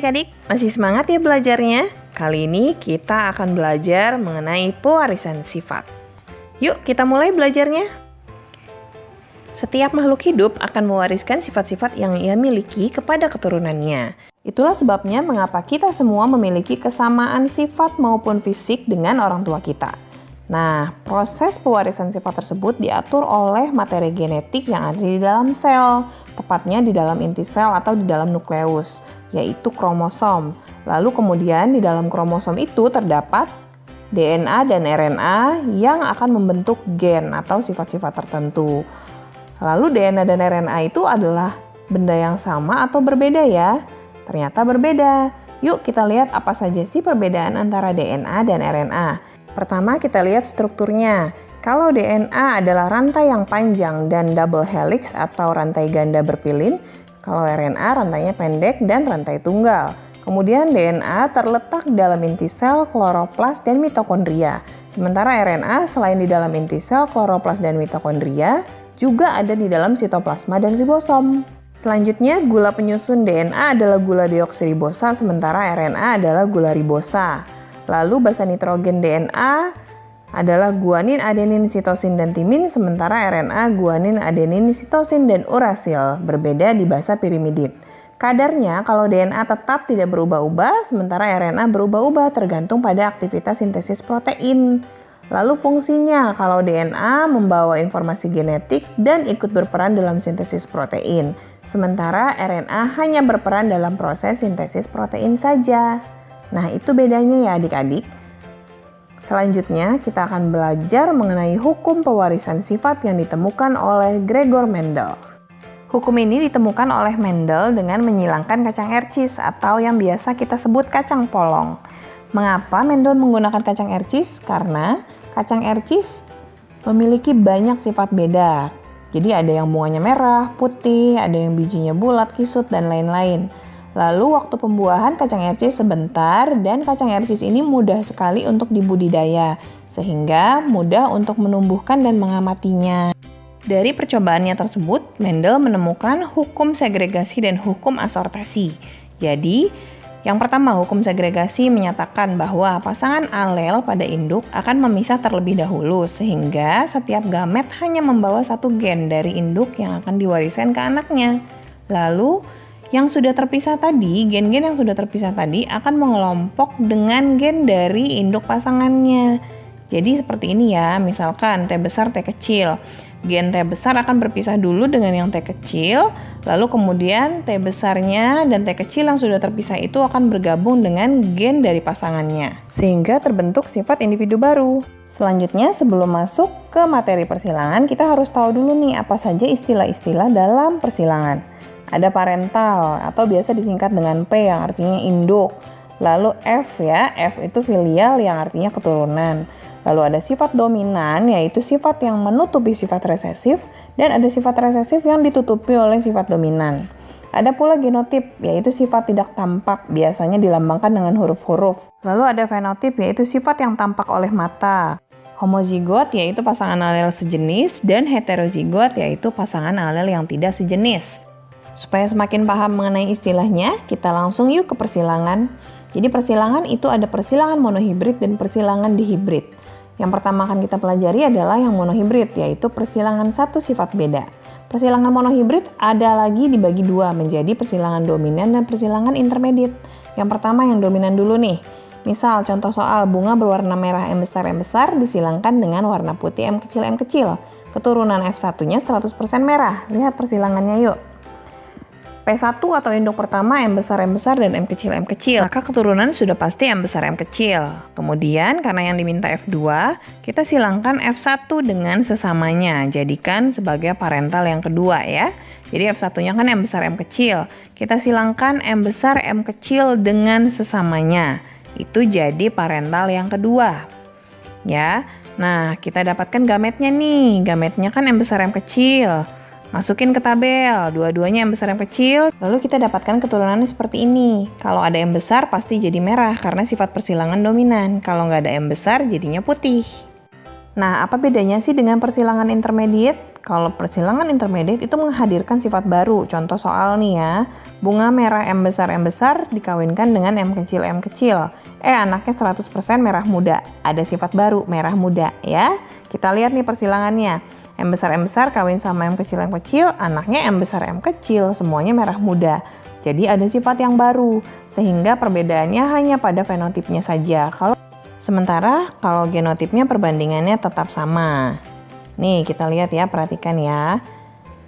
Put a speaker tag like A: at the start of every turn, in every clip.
A: adik-adik, masih semangat ya belajarnya? Kali ini kita akan belajar mengenai pewarisan sifat. Yuk kita mulai belajarnya. Setiap makhluk hidup akan mewariskan sifat-sifat yang ia miliki kepada keturunannya. Itulah sebabnya mengapa kita semua memiliki kesamaan sifat maupun fisik dengan orang tua kita. Nah, proses pewarisan sifat tersebut diatur oleh materi genetik yang ada di dalam sel, tepatnya di dalam inti sel atau di dalam nukleus, yaitu kromosom. Lalu kemudian di dalam kromosom itu terdapat DNA dan RNA yang akan membentuk gen atau sifat-sifat tertentu. Lalu DNA dan RNA itu adalah benda yang sama atau berbeda ya? Ternyata berbeda. Yuk kita lihat apa saja sih perbedaan antara DNA dan RNA. Pertama kita lihat strukturnya. Kalau DNA adalah rantai yang panjang dan double helix atau rantai ganda berpilin, kalau RNA rantainya pendek dan rantai tunggal. Kemudian DNA terletak dalam inti sel, kloroplas, dan mitokondria. Sementara RNA selain di dalam inti sel, kloroplas, dan mitokondria, juga ada di dalam sitoplasma dan ribosom. Selanjutnya, gula penyusun DNA adalah gula deoksiribosa, sementara RNA adalah gula ribosa. Lalu basa nitrogen DNA adalah guanin, adenin, sitosin, dan timin, sementara RNA guanin, adenin, sitosin, dan urasil, berbeda di basa pirimidin. Kadarnya kalau DNA tetap tidak berubah-ubah, sementara RNA berubah-ubah tergantung pada aktivitas sintesis protein. Lalu fungsinya kalau DNA membawa informasi genetik dan ikut berperan dalam sintesis protein, sementara RNA hanya berperan dalam proses sintesis protein saja. Nah, itu bedanya ya adik-adik. Selanjutnya, kita akan belajar mengenai hukum pewarisan sifat yang ditemukan oleh Gregor Mendel. Hukum ini ditemukan oleh Mendel dengan menyilangkan kacang ercis atau yang biasa kita sebut kacang polong. Mengapa Mendel menggunakan kacang ercis? Karena kacang ercis memiliki banyak sifat beda. Jadi ada yang bunganya merah, putih, ada yang bijinya bulat, kisut, dan lain-lain. Lalu waktu pembuahan kacang ercis sebentar dan kacang ercis ini mudah sekali untuk dibudidaya, sehingga mudah untuk menumbuhkan dan mengamatinya. Dari percobaannya tersebut, Mendel menemukan hukum segregasi dan hukum asortasi. Jadi, yang pertama, hukum segregasi menyatakan bahwa pasangan alel pada induk akan memisah terlebih dahulu, sehingga setiap gamet hanya membawa satu gen dari induk yang akan diwariskan ke anaknya. Lalu, yang sudah terpisah tadi, gen-gen yang sudah terpisah tadi akan mengelompok dengan gen dari induk pasangannya. Jadi seperti ini ya, misalkan T besar T kecil. Gen T besar akan berpisah dulu dengan yang T kecil, lalu kemudian T besarnya dan T kecil yang sudah terpisah itu akan bergabung dengan gen dari pasangannya, sehingga terbentuk sifat individu baru. Selanjutnya, sebelum masuk ke materi persilangan, kita harus tahu dulu nih apa saja istilah-istilah dalam persilangan. Ada parental atau biasa disingkat dengan P yang artinya induk. Lalu F ya, F itu filial yang artinya keturunan. Lalu ada sifat dominan, yaitu sifat yang menutupi sifat resesif, dan ada sifat resesif yang ditutupi oleh sifat dominan. Ada pula genotip, yaitu sifat tidak tampak, biasanya dilambangkan dengan huruf-huruf. Lalu ada fenotip, yaitu sifat yang tampak oleh mata. Homozigot, yaitu pasangan alel sejenis, dan heterozigot, yaitu pasangan alel yang tidak sejenis. Supaya semakin paham mengenai istilahnya, kita langsung yuk ke persilangan. Jadi persilangan itu ada persilangan monohibrid dan persilangan dihibrid. Yang pertama akan kita pelajari adalah yang monohibrid, yaitu persilangan satu sifat beda. Persilangan monohibrid ada lagi dibagi dua menjadi persilangan dominan dan persilangan intermediate. Yang pertama yang dominan dulu nih. Misal contoh soal bunga berwarna merah M besar disilangkan dengan warna putih M kecil. Keturunan F1-nya 100% merah. Lihat persilangannya yuk. P1 atau induk pertama M besar, dan M kecil. Maka keturunan sudah pasti M besar, M kecil. Kemudian karena yang diminta F2, kita silangkan F1 dengan sesamanya. Jadikan sebagai parental yang kedua ya. Jadi F1-nya kan M besar, M kecil. Kita silangkan M besar, M kecil dengan sesamanya. Itu jadi parental yang kedua. Ya. Nah, kita dapatkan gametnya nih. Gametnya kan M besar, M kecil. Masukin ke tabel, dua-duanya M besar M kecil, lalu kita dapatkan keturunannya seperti ini. Kalau ada M besar pasti jadi merah karena sifat persilangan dominan. Kalau nggak ada M besar jadinya putih. Nah, apa bedanya sih dengan persilangan intermediate? Kalau persilangan intermediate itu menghadirkan sifat baru. Contoh soal nih ya, bunga merah M besar dikawinkan dengan M kecil. Anaknya 100% merah muda. Ada sifat baru, merah muda ya. Kita lihat nih persilangannya. M besar kawin sama M kecil, anaknya M besar M kecil, semuanya merah muda. Jadi ada sifat yang baru, sehingga perbedaannya hanya pada fenotipnya saja. Sementara kalau genotipnya perbandingannya tetap sama. Nih kita lihat ya, perhatikan ya.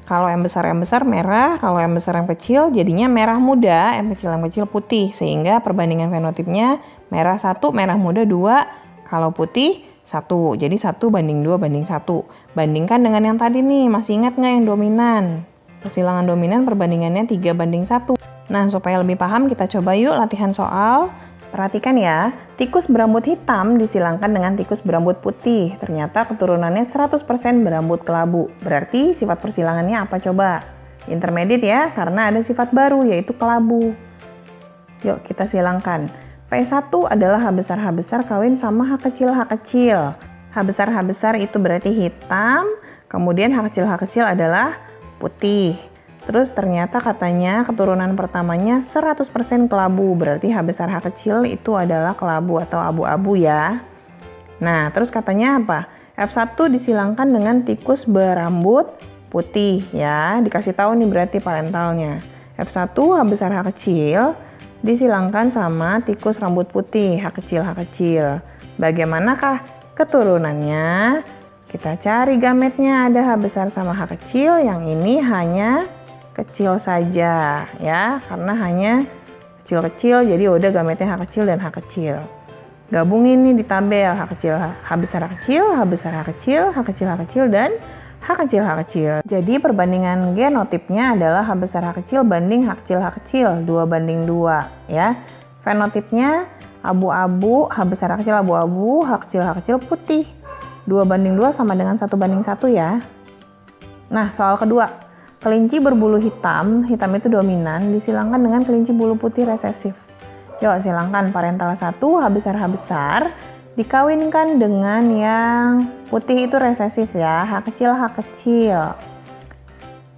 A: Kalau M besar merah, kalau M besar M kecil jadinya merah muda, M kecil putih. Sehingga perbandingan fenotipnya merah 1, merah muda 2, kalau putih 1. Jadi 1:2:1. Bandingkan dengan yang tadi nih, masih ingat nggak yang dominan? Persilangan dominan perbandingannya 3:1. Nah, supaya lebih paham kita coba yuk latihan soal. Perhatikan ya, tikus berambut hitam disilangkan dengan tikus berambut putih. Ternyata keturunannya 100% berambut kelabu. Berarti sifat persilangannya apa coba? Intermediate ya, karena ada sifat baru yaitu kelabu. Yuk kita silangkan. P1 adalah H besar kawin sama H kecil. H besar itu berarti hitam, kemudian H kecil adalah putih. Terus ternyata katanya keturunan pertamanya 100% kelabu, berarti H besar H kecil itu adalah kelabu atau abu-abu ya. Nah, terus katanya apa? F1 disilangkan dengan tikus berambut putih ya, dikasih tahu nih berarti parentalnya. F1 H besar H kecil disilangkan sama tikus rambut putih H kecil. Bagaimanakah keturunannya? Kita cari gametnya, ada H besar sama H kecil, yang ini hanya kecil saja ya, karena hanya kecil jadi udah gametnya H kecil dan H kecil. Gabungin nih di tabel H kecil, H besar H kecil, H besar H kecil dan H kecil. Jadi perbandingan genotipnya adalah H besar H kecil banding H kecil 2:2 ya. Fenotipnya abu-abu, H besar H kecil abu-abu, H kecil putih. 2:2 sama dengan 1:1 ya. Nah, soal kedua. Kelinci berbulu hitam itu dominan, disilangkan dengan kelinci bulu putih resesif. Yuk silangkan parental 1, H besar, dikawinkan dengan yang putih itu resesif ya, H kecil,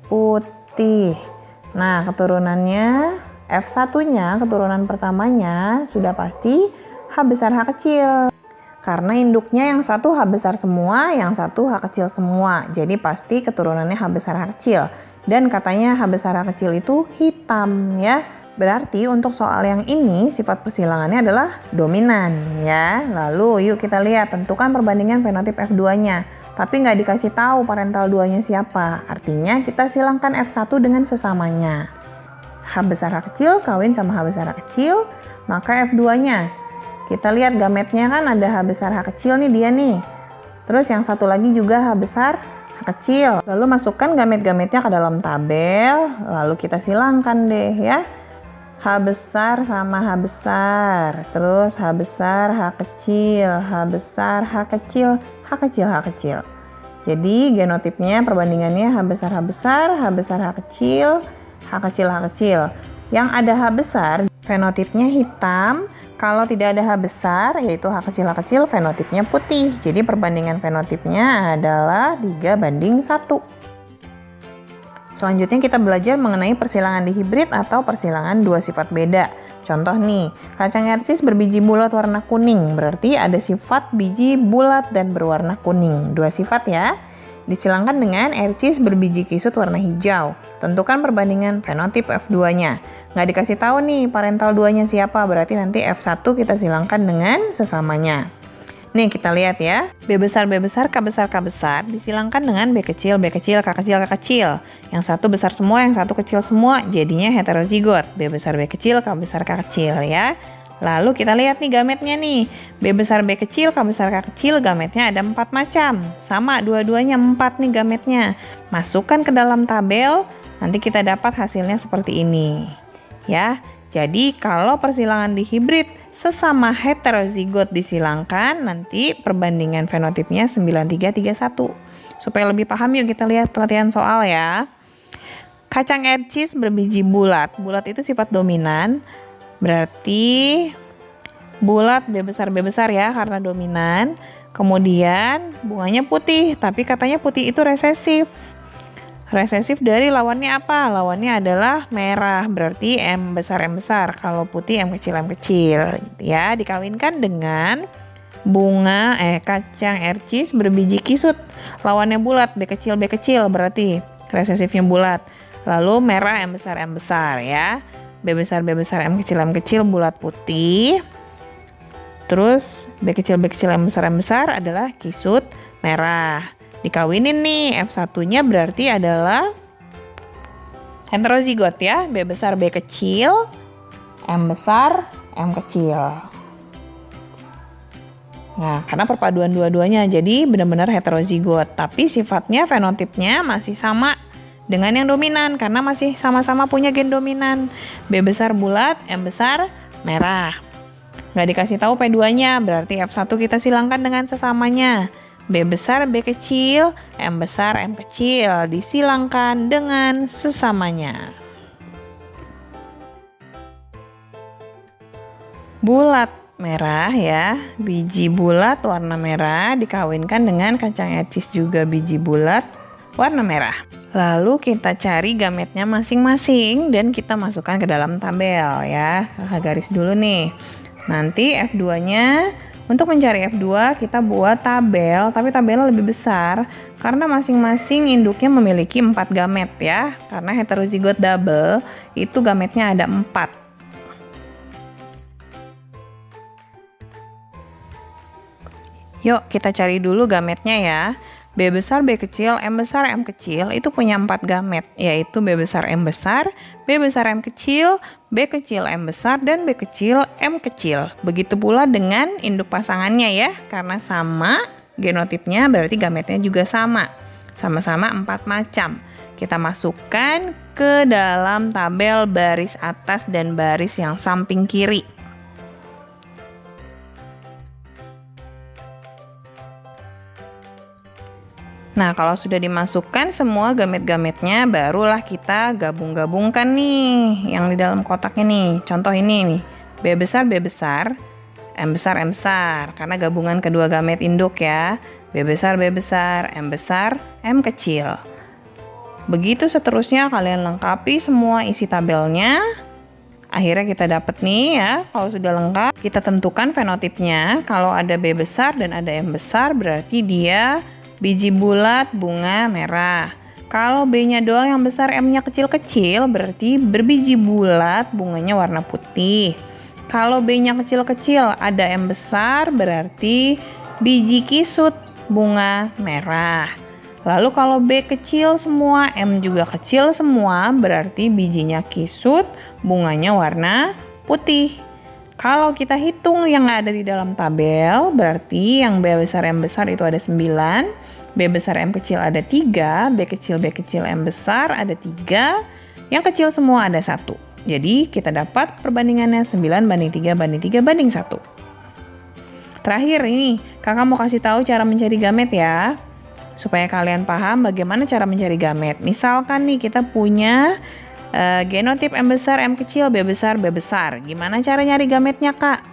A: putih. Nah, keturunannya F1-nya, keturunan pertamanya sudah pasti H besar H kecil. Karena induknya yang satu H besar semua, yang satu H kecil semua. Jadi pasti keturunannya H besar H kecil. Dan katanya H besar H kecil itu hitam ya. Berarti untuk soal yang ini sifat persilangannya adalah dominan ya. Lalu yuk kita lihat, tentukan perbandingan fenotip F2-nya. Tapi nggak dikasih tahu parental 2-nya siapa. Artinya kita silangkan F1 dengan sesamanya. H besar H kecil kawin sama H besar H kecil, maka F2-nya. Kita lihat gametnya kan ada H besar H kecil nih dia nih. Terus yang satu lagi juga H besar H kecil. Lalu masukkan gamet-gametnya ke dalam tabel, lalu kita silangkan deh ya. H besar sama H besar, terus H besar H kecil, H besar H kecil, H kecil. Jadi genotipnya perbandingannya H besar H besar, H besar H kecil, H kecil. Yang ada H besar fenotipnya hitam. Kalau tidak ada H besar, yaitu H kecil, fenotipnya putih. Jadi perbandingan fenotipnya adalah 3:1. Selanjutnya kita belajar mengenai persilangan dihibrid atau persilangan dua sifat beda. Contoh nih, kacang ercis berbiji bulat warna kuning, berarti ada sifat biji bulat dan berwarna kuning. Dua sifat ya. Disilangkan dengan ercis berbiji kisut warna hijau. Tentukan perbandingan fenotip F2-nya. Nggak dikasih tahu nih parental 2-nya siapa, berarti nanti F1 kita silangkan dengan sesamanya. Nih kita lihat ya, B besar, K besar disilangkan dengan B kecil, K kecil. Yang satu besar semua, yang satu kecil semua, jadinya heterozigot. B besar, K kecil ya. Lalu kita lihat nih gametnya nih, B besar B kecil, K besar K kecil, gametnya ada 4 macam. Sama dua-duanya 4 nih gametnya. Masukkan ke dalam tabel, nanti kita dapat hasilnya seperti ini. Ya, jadi kalau persilangan dihibrid sesama heterozigot disilangkan, nanti perbandingan fenotipnya 9331. Supaya lebih paham yuk kita lihat latihan soal ya. Kacang ercis berbiji bulat. Bulat itu sifat dominan. Berarti bulat B besar ya karena dominan. Kemudian bunganya putih, tapi katanya putih itu resesif. Resesif dari lawannya apa? Lawannya adalah merah, berarti M besar M besar. Kalau putih M kecil gitu ya. Dikawinkan dengan kacang ercis berbiji kisut. Lawannya bulat, B kecil berarti resesifnya bulat. Lalu merah M besar ya. B besar M kecil bulat putih. Terus B kecil M besar adalah kisut merah. Dikawinin nih, F1-nya berarti adalah heterozigot ya. B besar B kecil, M besar M kecil. Nah, karena perpaduan dua-duanya jadi benar-benar heterozigot. Tapi sifatnya, fenotipnya masih sama dengan yang dominan karena masih sama-sama punya gen dominan. B besar bulat, M besar merah. Nggak dikasih tahu P2-nya, berarti F1 kita silangkan dengan sesamanya. B besar B kecil, M besar M kecil, disilangkan dengan sesamanya. Bulat merah ya, biji bulat warna merah dikawinkan dengan kacang ercis juga biji bulat warna merah. Lalu kita cari gametnya masing-masing dan kita masukkan ke dalam tabel ya. Garis dulu nih. Nanti F2-nya, untuk mencari F2 kita buat tabel, tapi tabelnya lebih besar karena masing-masing induknya memiliki 4 gamet ya. Karena heterozigot double itu gametnya ada 4. Yuk kita cari dulu gametnya ya. B besar B kecil, M besar M kecil itu punya 4 gamet, yaitu B besar M besar, B besar M kecil, B kecil M besar, dan B kecil M kecil. Begitu pula dengan induk pasangannya ya, karena sama genotipnya berarti gametnya juga sama. Sama-sama 4 macam. Kita masukkan ke dalam tabel baris atas dan baris yang samping kiri. Nah, kalau sudah dimasukkan semua gamet-gametnya, barulah kita gabung-gabungkan nih yang di dalam kotak ini. Contoh ini nih, B besar, M besar, karena gabungan kedua gamet induk ya. B besar, M besar, M kecil. Begitu seterusnya kalian lengkapi semua isi tabelnya. Akhirnya kita dapat nih ya, kalau sudah lengkap, kita tentukan fenotipnya. Kalau ada B besar dan ada M besar, berarti dia biji bulat bunga merah. Kalau B-nya doang yang besar, M-nya kecil-kecil, berarti berbiji bulat bunganya warna putih. Kalau B-nya kecil-kecil, ada M besar, berarti biji kisut bunga merah. Lalu kalau B kecil semua, M juga kecil semua, berarti bijinya kisut, bunganya warna putih. Kalau kita hitung yang ada di dalam tabel, berarti yang B besar M besar itu ada 9, B besar M kecil ada 3, B kecil M besar ada 3, yang kecil semua ada 1. Jadi kita dapat perbandingannya 9:3:3:1. Terakhir ini, kakak mau kasih tahu cara mencari gamet ya, supaya kalian paham bagaimana cara mencari gamet. Misalkan nih kita punya genotip M besar, M kecil, B besar. Gimana cara nyari gametnya kak?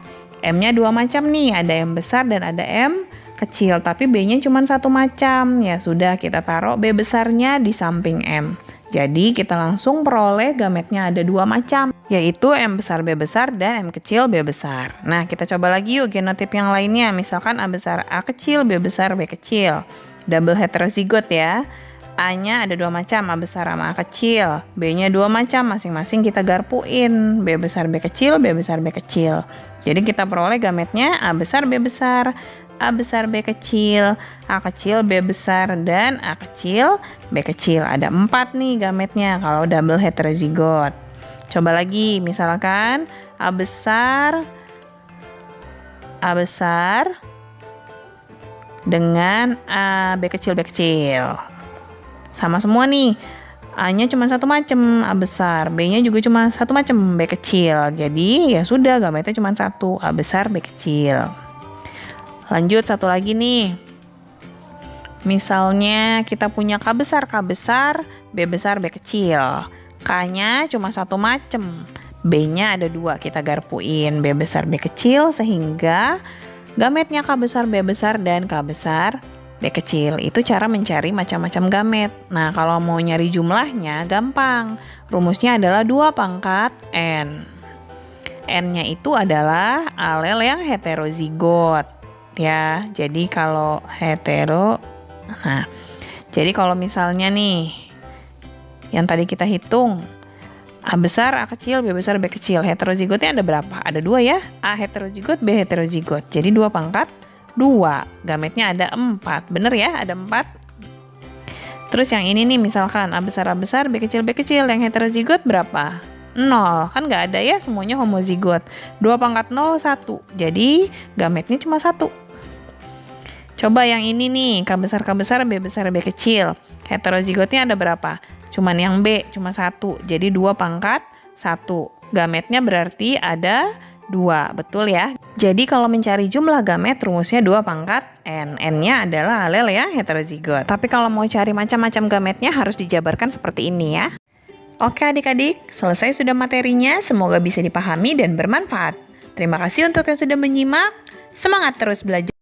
A: M-nya 2 macam nih, ada M besar dan ada M kecil, tapi B-nya cuma 1 macam. Ya sudah, kita taruh B besarnya di samping M. Jadi kita langsung peroleh gametnya ada 2 macam, yaitu M besar B besar dan M kecil B besar. Nah kita coba lagi yuk genotip yang lainnya, misalkan A besar A kecil, B besar B kecil. Double heterozigot ya. A-nya ada 2 macam, A besar sama A kecil. B-nya 2 macam, masing-masing kita garpuin. B besar B kecil, B besar B kecil. Jadi kita peroleh gametnya A besar B besar, A besar B kecil, A kecil B besar, dan A kecil B kecil. Ada 4 nih gametnya kalau double heterozigot. Coba lagi, misalkan A besar dengan A B kecil. Sama semua nih, A-nya cuma 1 macam, A besar, B-nya juga cuma 1 macam, B kecil. Jadi ya sudah, gametnya cuma 1, A besar, B kecil. Lanjut satu lagi nih. Misalnya kita punya K besar, B besar, B kecil. K-nya cuma 1 macam, B-nya ada 2, kita garpuin B besar, B kecil, sehingga Gametnya K besar, B besar, dan K besar, B kecil. Itu cara mencari macam-macam gamet. Nah, kalau mau nyari jumlahnya gampang. Rumusnya adalah 2 pangkat N. N-nya itu adalah alel yang heterozigot. Ya, jadi kalau jadi kalau misalnya nih, yang tadi kita hitung, A besar, A kecil, B besar, B kecil. Heterozigotnya ada berapa? Ada 2 ya. A heterozigot, B heterozigot. Jadi 2 pangkat 2. Gametnya ada 4. Bener ya? Ada 4. Terus yang ini nih misalkan A besar, B kecil, B kecil. Yang heterozigot berapa? 0. Kan nggak ada ya, semuanya homozigot. 2 pangkat 0, 1. Jadi gametnya cuma 1. Coba yang ini nih, K besar, B besar, B kecil. Heterozigotnya ada berapa? Cuman yang B, cuma 1. Jadi 2 pangkat 1. Gametnya berarti ada 2, betul ya? Jadi kalau mencari jumlah gamet, rumusnya 2 pangkat N. N-nya adalah alel ya, heterozigot. Tapi kalau mau cari macam-macam gametnya harus dijabarkan seperti ini ya. Oke adik-adik, selesai sudah materinya. Semoga bisa dipahami dan bermanfaat. Terima kasih untuk yang sudah menyimak. Semangat terus belajar.